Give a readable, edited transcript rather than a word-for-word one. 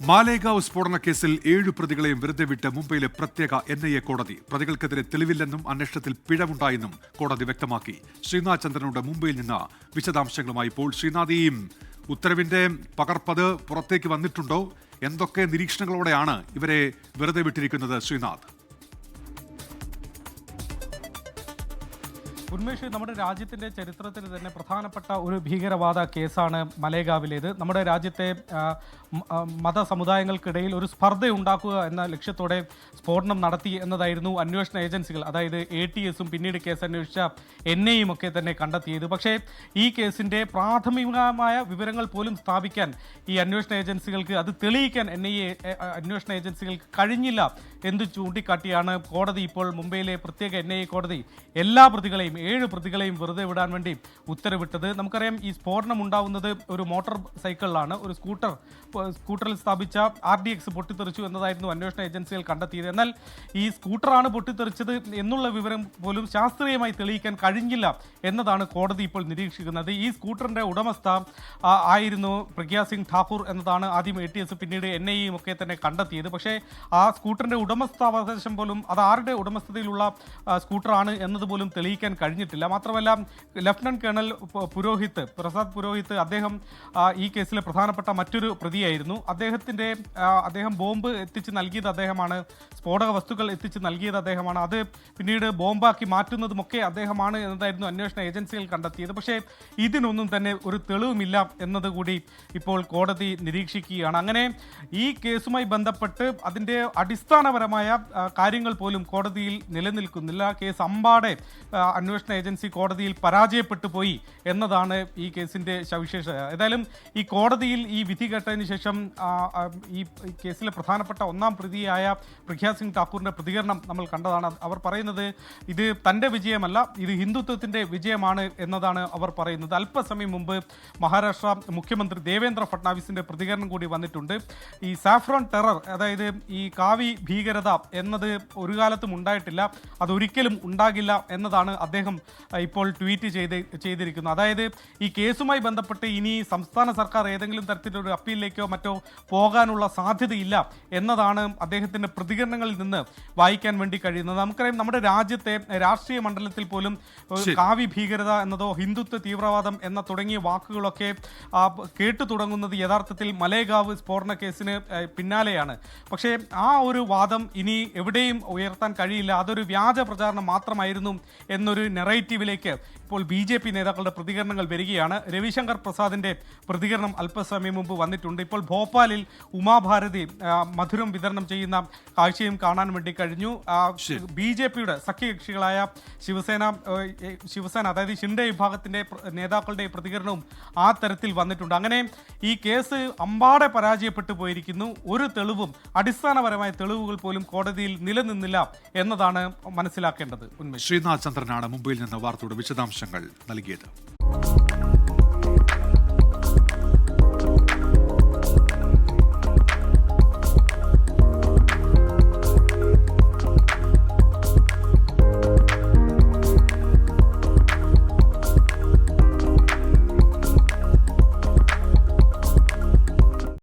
മാലേഗാവ് സ്ഫോടന കേസിൽ 7 പ്രതികളെയും വെറുതെ വിട്ട് മുംബൈയിലെ പ്രത്യേക NIA കോടതി. പ്രതികൾക്കെതിരെ തെളിവില്ലെന്നും അന്വേഷണത്തിൽ പിഴവുണ്ടായെന്നും കോടതി വ്യക്തമാക്കി. ശ്രീനാഥ് ചന്ദ്രനോട് മുംബൈയിൽ നിന്ന് വിശദാംശങ്ങളുമായി ഇപ്പോൾ. ശ്രീനാഥ്, ഈ ഉത്തരവിന്റെ പകർപ്പത് പുറത്തേക്ക് വന്നിട്ടുണ്ടോ? എന്തൊക്കെ നിരീക്ഷണങ്ങളോടെയാണ് ഇവരെ വെറുതെ വിട്ടിരിക്കുന്നത് ശ്രീനാഥ്? ഉന്മേഷ്, നമ്മുടെ രാജ്യത്തിൻ്റെ ചരിത്രത്തിൽ തന്നെ പ്രധാനപ്പെട്ട ഒരു ഭീകരവാദ കേസാണ് മലേഗാവിലേത്. നമ്മുടെ രാജ്യത്തെ മതസമുദായങ്ങൾക്കിടയിൽ ഒരു സ്പർദ്ധ ഉണ്ടാക്കുക എന്ന ലക്ഷ്യത്തോടെ സ്ഫോടനം നടത്തി എന്നതായിരുന്നു അന്വേഷണ ഏജൻസികൾ, അതായത് ATSഉം പിന്നീട് കേസ് അന്വേഷിച്ച NIAയും ഒക്കെ തന്നെ കണ്ടെത്തിയത്. പക്ഷേ ഈ കേസിൻ്റെ പ്രാഥമികമായ വിവരങ്ങൾ പോലും സ്ഥാപിക്കാൻ ഈ അന്വേഷണ ഏജൻസികൾക്ക്, അത് തെളിയിക്കാൻ NIA അന്വേഷണ ഏജൻസികൾക്ക് കഴിഞ്ഞില്ല എന്ന് ചൂണ്ടിക്കാട്ടിയാണ് കോടതി ഇപ്പോൾ മുംബൈയിലെ പ്രത്യേക NIA കോടതി എല്ലാ പ്രതികളെയും 7 പ്രതികളെയും വെറുതെ വിടാൻ വേണ്ടി ഉത്തരവിട്ടത്. നമുക്കറിയാം, ഈ സ്ഫോടനം ഉണ്ടാവുന്നത് ഒരു മോട്ടോർ സൈക്കിളിലാണ്. ഒരു സ്കൂട്ടറിൽ സ്ഥാപിച്ച RDX പൊട്ടിത്തെറിച്ചു എന്നതായിരുന്നു അന്വേഷണ ഏജൻസികൾ കണ്ടെത്തിയത്. എന്നാൽ ഈ സ്കൂട്ടറാണ് പൊട്ടിത്തെറിച്ചത് എന്നുള്ള വിവരം പോലും ശാസ്ത്രീയമായി തെളിയിക്കാൻ കഴിഞ്ഞില്ല എന്നതാണ് കോടതി ഇപ്പോൾ നിരീക്ഷിക്കുന്നത്. ഈ സ്കൂട്ടറിന്റെ ഉടമസ്ഥ ആയിരുന്നു പ്രഗ്യാ സിംഗ് ഠാക്കൂർ എന്നതാണ് ആദ്യം ATS പിന്നീട് NIAയും ഒക്കെ തന്നെ കണ്ടെത്തിയത്. പക്ഷേ ആ സ്കൂട്ടറിന്റെ ഉടമസ്ഥാവകാശം പോലും, അത് ആരുടെ ഉടമസ്ഥതയിലുള്ള സ്കൂട്ടറാണ് എന്നതുപോലും തെളിയിക്കാൻ കഴിഞ്ഞിട്ടില്ല. മാത്രമല്ല, ലഫ്റ്റനന്റ് കേണൽ പ്രസാദ് പുരോഹിത്, അദ്ദേഹം ഈ കേസിലെ പ്രധാനപ്പെട്ട മറ്റൊരു പ്രതിയായിരുന്നു. അദ്ദേഹം ബോംബ് എത്തിച്ച് നൽകിയത് അദ്ദേഹമാണ്, സ്ഫോടക വസ്തുക്കൾ എത്തിച്ച് നൽകിയത് അദ്ദേഹമാണ്, അത് പിന്നീട് ബോംബാക്കി മാറ്റുന്നതുമൊക്കെ അദ്ദേഹമാണ് എന്നതായിരുന്നു അന്വേഷണ ഏജൻസികൾ കണ്ടെത്തിയത്. പക്ഷേ ഇതിനൊന്നും തന്നെ ഒരു തെളിവുമില്ല എന്നതുകൂടി ഇപ്പോൾ കോടതി നിരീക്ഷിക്കുകയാണ്. അങ്ങനെ ഈ കേസുമായി ബന്ധപ്പെട്ട് അതിൻ്റെ അടിസ്ഥാനപരമായ കാര്യങ്ങൾ പോലും കോടതിയിൽ നിലനിൽക്കുന്നില്ല. കേസ് അമ്പാടെ അന്വേഷണ ഏജൻസി കോടതിയിൽ പരാജയപ്പെട്ടു പോയി എന്നതാണ് ഈ കേസിൻ്റെ സവിശേഷത. ഏതായാലും ഈ കോടതിയിൽ ഈ വിധി കേട്ടതിന് ശേഷം ഈ കേസിലെ പ്രധാനപ്പെട്ട ഒന്നാം പ്രതിയായ പ്രഗ്യാ സിംഗ് ഠാക്കൂറിൻ്റെ പ്രതികരണം നമ്മൾ കണ്ടതാണ്. അവർ പറയുന്നത് ഇത് തൻ്റെ വിജയമല്ല, ഇത് ഹിന്ദുത്വത്തിൻ്റെ വിജയമാണ് എന്നതാണ് അവർ പറയുന്നത്. അല്പസമയം മുമ്പ് മഹാരാഷ്ട്ര മുഖ്യമന്ത്രി ദേവേന്ദ്ര ഫട്നാവിസിൻ്റെ പ്രതികരണം കൂടി വന്നിട്ടുണ്ട്. ഈ സാഫ്രോൺ ടെറർ, അതായത് ഈ കാവി ഭീകരത എന്നത് ഒരു കാലത്തും ഉണ്ടായിട്ടില്ല, അതൊരിക്കലും ഉണ്ടാകില്ല എന്നതാണ് അദ്ദേഹം ഇപ്പോൾ ട്വീറ്റ് ചെയ്തിരിക്കുന്നത്. അതായത് ഈ കേസുമായി ബന്ധപ്പെട്ട് ഇനി സംസ്ഥാന സർക്കാർ ഏതെങ്കിലും തരത്തിലൊരു അപ്പീലിലേക്കോ മറ്റോ പോകാനുള്ള സാധ്യതയില്ല എന്നതാണ് അദ്ദേഹത്തിൻ്റെ പ്രതികരണങ്ങളിൽ നിന്ന് വായിക്കാൻ വേണ്ടി കഴിയുന്നത്. നമുക്കറിയാം, നമ്മുടെ രാജ്യത്തെ രാഷ്ട്രീയ മണ്ഡലത്തിൽ പോലും കാവി ഭീകരത എന്നതോ ഹിന്ദുത്വ തീവ്രവാദം എന്ന തുടങ്ങിയ വാക്കുകളൊക്കെ കേട്ടു തുടങ്ങുന്നത് യഥാർത്ഥത്തിൽ മലേഗാവ് സ്ഫോടന കേസിന് പിന്നാലെയാണ്. പക്ഷേ ആ ഒരു വാദം ഇനി എവിടെയും ഉയർത്താൻ കഴിയില്ല, അതൊരു വ്യാജ പ്രചാരണം മാത്രമായിരുന്നു എന്നൊരു നെറേറ്റീവിലേക്ക് ഇപ്പോൾ BJP നേതാക്കളുടെ പ്രതികരണങ്ങൾ വരികയാണ്. രവിശങ്കർ പ്രസാദിൻ്റെ പ്രതികരണം അല്പസമയം മുമ്പ് വന്നിട്ടുണ്ട്. ഇപ്പോൾ ഭോപ്പാലിൽ ഉമാഭാരതി മധുരം വിതരണം ചെയ്യുന്ന കാഴ്ചയും കാണാൻ വേണ്ടി കഴിഞ്ഞു. BJPയുടെ സഖ്യകക്ഷികളായ ശിവസേന അതായത് ഷിൻഡെ വിഭാഗത്തിൻ്റെ നേതാക്കളുടെ പ്രതികരണവും ആ തരത്തിൽ വന്നിട്ടുണ്ട്. അങ്ങനെ ഈ കേസ് അമ്പാടെ പരാജയപ്പെട്ടു പോയിരിക്കുന്നു. ഒരു തെളിവും, അടിസ്ഥാനപരമായ തെളിവുകൾ പോലും കോടതിയിൽ നിലനിന്നില്ല എന്നതാണ് മനസ്സിലാക്കേണ്ടത്. ശ്രീനാഥ് ചന്ദ്രനാണ് മുംബൈയിൽ നിന്ന് വാർത്തയുടെ വിശദാംശങ്ങൾ നൽകിയത്.